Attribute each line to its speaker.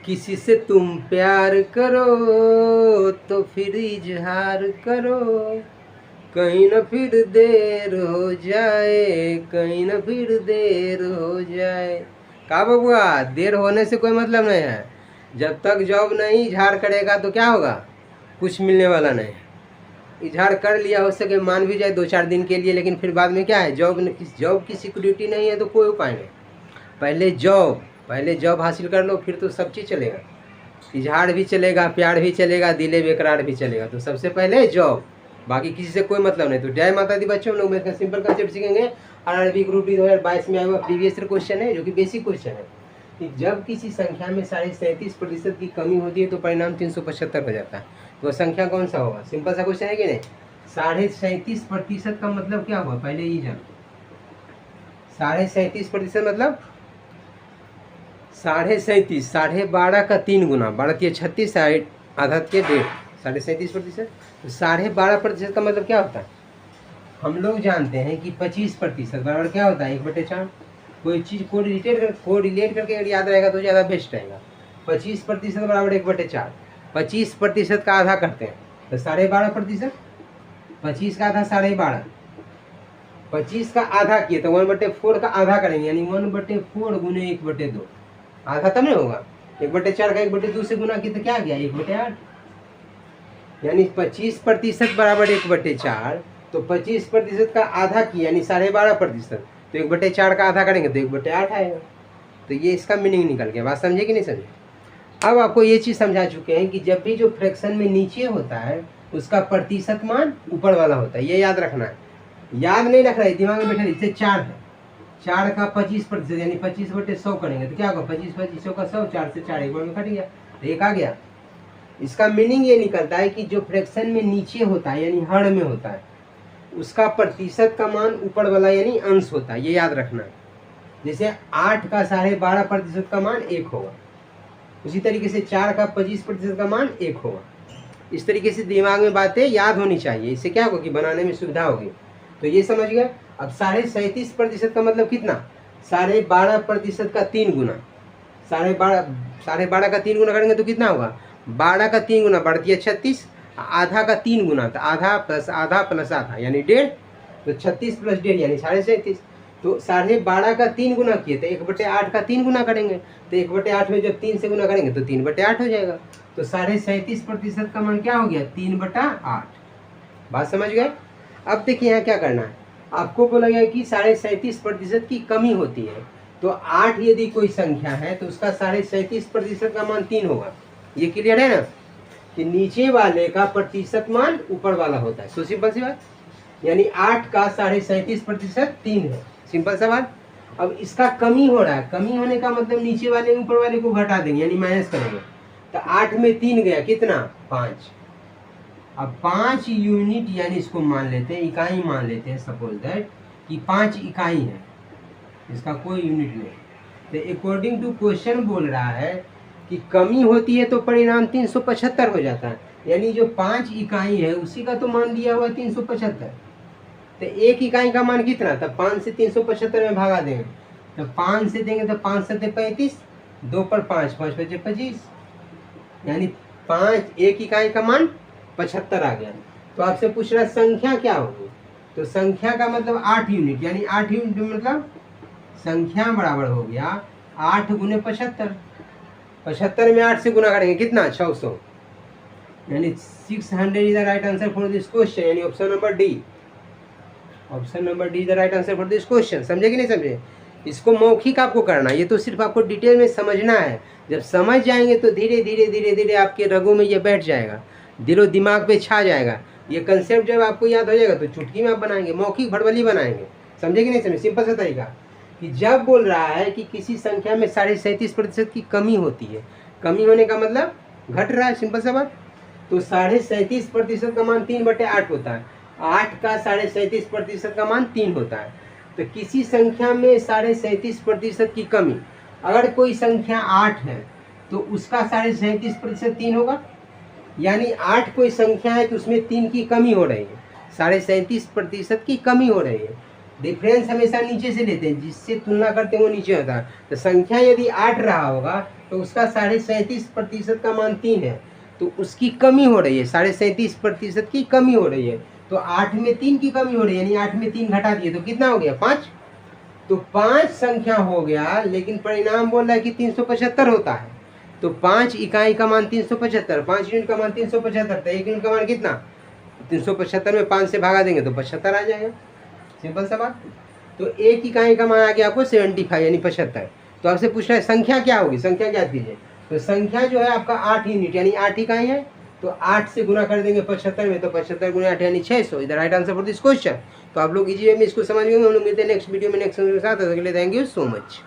Speaker 1: किसी से तुम प्यार करो तो फिर इजहार करो, कहीं न फिर देर हो जाए, कहीं न फिर देर हो जाए। का बबुआ, देर होने से कोई मतलब नहीं है। जब तक जॉब नहीं इजहार करेगा तो क्या होगा, कुछ मिलने वाला नहीं है। इजहार कर लिया, हो सके मान भी जाए 2-4 दिन के लिए, लेकिन फिर बाद में क्या है, जॉब की सिक्योरिटी नहीं है तो कोई उपाय नहीं। पहले जॉब हासिल कर लो, फिर तो सब चीज़ चलेगा। इजहार भी चलेगा, प्यार भी चलेगा, दिले बेकरार भी चलेगा। तो सबसे पहले जॉब, बाकी किसी से कोई मतलब नहीं। तो जय माता दी बच्चों, हम लोग में सिंपल कंसेप्ट सीखेंगे। आरआरबी ग्रुप डी 2022 में आया हुआ प्रीवियस क्वेश्चन है, जो कि बेसिक क्वेश्चन है कि जब किसी संख्या में 37.5% की कमी होती है तो परिणाम 375 हो जाता है। तो संख्या कौन सा होगा? सिंपल सा क्वेश्चन है कि नहीं। 37.5% का मतलब क्या हुआ, पहले ये जान। 37.5% मतलब 37.5, 12.5 का 3 गुना, 12×3 = 36, आधा के 1.5, 37.5%। तो 12.5% का मतलब क्या होता है, हम लोग जानते हैं कि 25% बराबर क्या होता है, 1/4। कोई चीज़ को रिलेट करके अगर याद रहेगा तो ज़्यादा बेस्ट रहेगा। 25% बराबर 1/4। 25% का आधा करते हैं तो 12.5%। 25 का आधा 12.5, 25 का आधा किए तो 1/4 का आधा करेंगे, यानी 1/4 गुने 1/2, आधा तब नहीं होगा। 1/4 का 1/2 से गुना किया तो क्या गया, 1/8। यानी 25% बराबर 1/4। तो 25% का आधा किया यानी 12.5%, तो 1/4 का आधा करेंगे तो 1/8 आएगा। तो ये इसका मीनिंग निकल गया। बात समझे कि नहीं समझे? अब आपको ये चीज़ समझा चुके हैं कि जब भी जो फ्रैक्शन में नीचे होता है उसका प्रतिशत मान ऊपर वाला होता है। ये याद रखना है, याद नहीं रखना है, दिमाग में बैठा। जैसे 4 है, 4 का 25% यानी 25/100 करेंगे तो क्या होगा, 25/100 का 100, 4 से 4 एक बार में कट गया तो 1 आ गया। इसका मीनिंग ये निकलता है कि जो फ्रैक्शन में नीचे होता है यानी हर में होता है उसका प्रतिशत का मान ऊपर वाला यानी अंश होता है। ये याद रखना है। जैसे 8 का 12.5% का मान 1 होगा, उसी तरीके से 4 का 25% का मान 1 होगा। इस तरीके से दिमाग में बातें याद होनी चाहिए, इससे क्या होगा कि बनाने में सुविधा होगी। तो ये समझ गया। अब 37.5% का मतलब कितना, 12.5% का 3 गुना। 12.5 का 3 गुना करेंगे तो कितना होगा, 12 का 3 गुना 36, आधा का 3 गुना तो आधा प्लस आधा यानी 1.5, तो 36 + 1.5 यानी 37.5। तो 12.5 का 3 गुना किए तो 1/8 का 3 गुना करेंगे, तो 1/8 में जब 3 से गुना करेंगे तो 3/8 हो जाएगा। तो 37.5% का मान क्या हो गया, 3/8। बात समझ गए? अब देखिए यहाँ क्या करना है, आपको बोला गया कि 37.5% की कमी होती है। तो 8 यदि कोई संख्या है तो उसका 37.5% का मान 3 होगा। ये क्लियर है ना, कि नीचे वाले का प्रतिशत मान ऊपर वाला होता है। सो सिंपल सी बात, यानी 8 का 37.5% 3 है। सिंपल सा बात। अब इसका कमी हो रहा है, कमी होने का मतलब नीचे वाले ऊपर वाले को घटा देंगे यानी माइनस करेंगे। तो 8 में 3 गया कितना, 5। अब 5 यूनिट यानी इसको मान लेते हैं, इकाई मान लेते हैं, सपोज दैट कि 5 इकाई है, इसका कोई यूनिट नहीं। तो अकॉर्डिंग टू क्वेश्चन बोल रहा है कि कमी होती है तो परिणाम 375 हो जाता है, यानी जो 5 इकाई है उसी का तो मान दिया हुआ 375। तो 1 इकाई का मान कितना था, 5 से 375 में भागा देंगे तो 5 से देंगे तो 5 7 35, 2 पर 5, 5 5 25, यानी 5 1 इकाई का मान 75 आ गया। तो आपसे पूछ रहा है संख्या क्या होगी, तो संख्या का मतलब 8 यूनिट, यानी 8 यूनिट मतलब संख्या बराबर हो गया 8 गुने 75। 75 में 8 से गुना करेंगे कितना, 600, यानी 600 is the right answer for this question, यानी option number D. Option number D is the right answer for this question. समझे कि नहीं समझे? इसको मौखिक आपको करना है, ये तो सिर्फ आपको डिटेल में समझना है। जब समझ जाएंगे तो धीरे धीरे धीरे धीरे आपके रगों में ये बैठ जाएगा, दिलो दिमाग पे छा जाएगा। ये कंसेप्ट जब आपको याद हो जाएगा तो चुटकी में आप बनाएंगे, मौखिक भड़बली बनाएंगे। समझे कि नहीं समझे? सिंपल सा तरीका कि जब बोल रहा है कि किसी संख्या में 37.5% की कमी होती है, कमी होने का मतलब घट रहा है, सिंपल सा बात। तो 37.5% का मान 3/8 होता है, 8 का 37.5% का मान 3 होता है। तो किसी संख्या में 37.5% की कमी, अगर कोई संख्या 8 है तो उसका 37.5% 3 होगा, यानी 8 कोई संख्या है तो उसमें 3 की कमी हो रही है, 37.5% की कमी हो रही है। डिफरेंस हमेशा नीचे से लेते हैं, जिससे तुलना करते हैं वो नीचे होता है। तो संख्या यदि 8 रहा होगा तो उसका 37.5% का मान 3 है, तो उसकी कमी हो रही है, 37.5% की कमी हो रही है। तो 8 में 3 की कमी हो रही है, यानी 8 में 3 घटा दिए तो कितना हो गया 5। तो 5 संख्या हो गया, लेकिन परिणाम बोल रहा है कि 375 होता है। तो 5 इकाई का मान 375, 5 यूनिट का मान 375, तो 1 यूनिट का मान कितना 375 में 5 से भागा देंगे तो 75 आ जाएगा, सिंपल सा बात। तो 1 इकाई का मान आ गया आपको 75 यानी 75। तो आपसे पूछ रहा है संख्या क्या होगी, संख्या ज्ञात कीजिए। तो संख्या जो है आपका 8 यूनिट यानी 8 इकाई है, तो 8 से गुना कर देंगे 75 में, तो 75 गुना 8 यानी 600। इधर right answer for this question. तो आप लोग इजी वे में इसको समझ गए। हम लोग मिलते हैं नेक्स्ट वीडियो में नेक्स्ट के साथ। अगले थैंक यू सो मच।